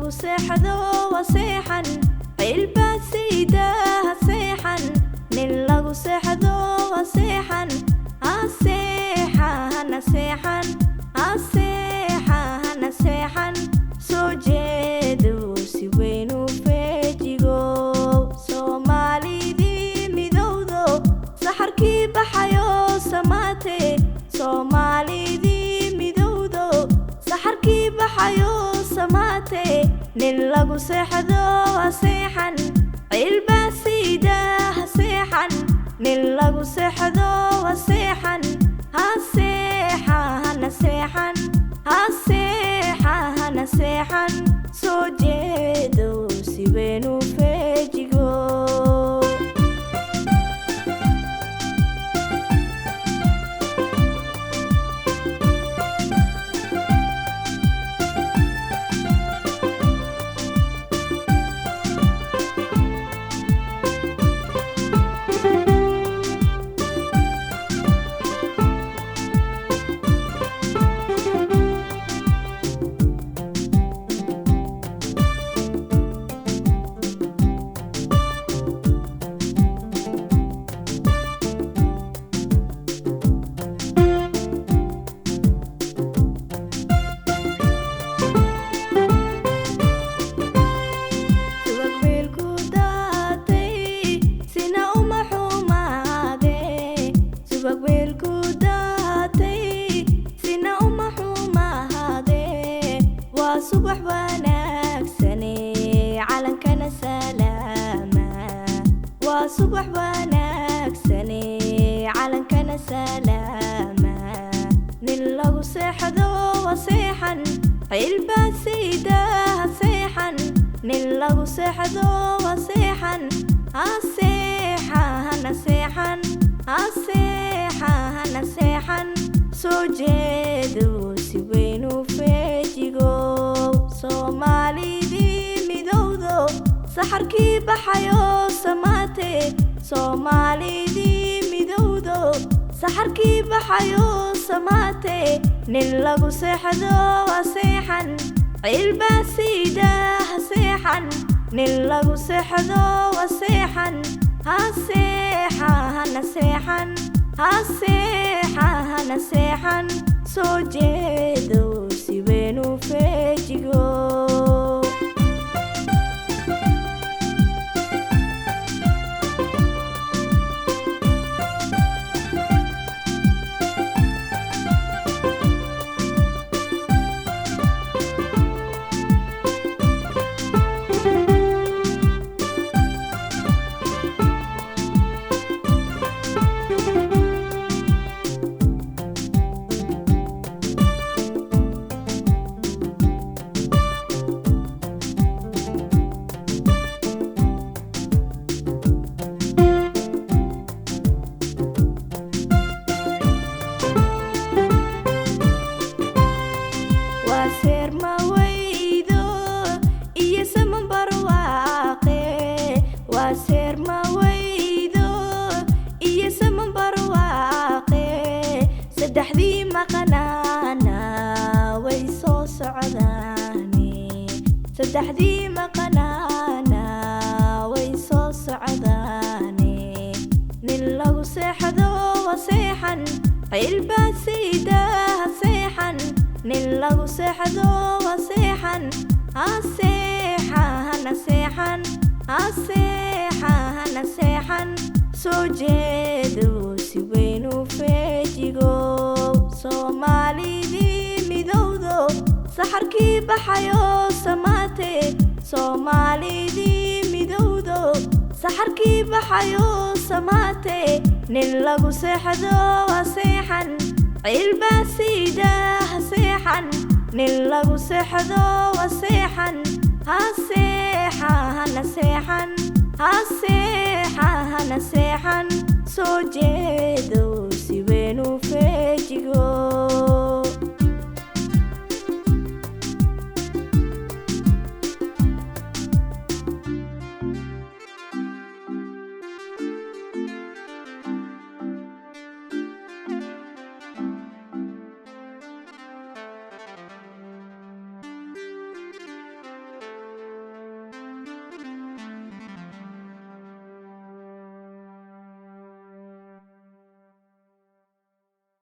lagu seexdo waa seexan cilba siidaha seexan nin lagu seexdo waa seexan aseexana seexan aseexana seexan soo jeedo si weyn u feejigo Soomaalidii midowdo saxarkii baxayo samaate Soomaalidii midowdo saxarkii baxayo samaate nin lagu seexdo waa seexan cilba siidaha seexan nin lagu seexdo waa seexan aseexana seexan aseexana seexan soo jeedo si weyn u feejigo subax wanaagsane calankana salaama waa subax wanaagsane calankana salaama nin lagu seexdo waa seexan cilba siidaha seexan nin lagu seexdo waa seexan aseexana seexan aseexana seexan soo jeedo si weyn u feejigo Soomaalidii midowdo saxarkii baxayo samaate Soomaalidii midowdo saxarkii baxayo samaate nin lagu seexdo waa seexan cilba siidaha seexan nin lagu seexdo waa seexan aseexana seexan aseexana seexan soo jeedo si weyn u feejigo saddexdii maqanaana way soo socdaane saddexdii maqanaana way soo socdaane nin lagu seexdo waa seexan cilba siidaha seexan nin lagu seexdo waa seexan aseexana seexan aseexana seexan soo jeedo si weyn u feejigo Soomaalidii midowdo saxarkii baxayo samaate Soomaalidii midowdo saxarkii baxayo samaate nin lagu seexdo waa seexan cilba siidaha seexan nin lagu seexdo waa seexan aseexana seexan aseexana seexan soo jeedo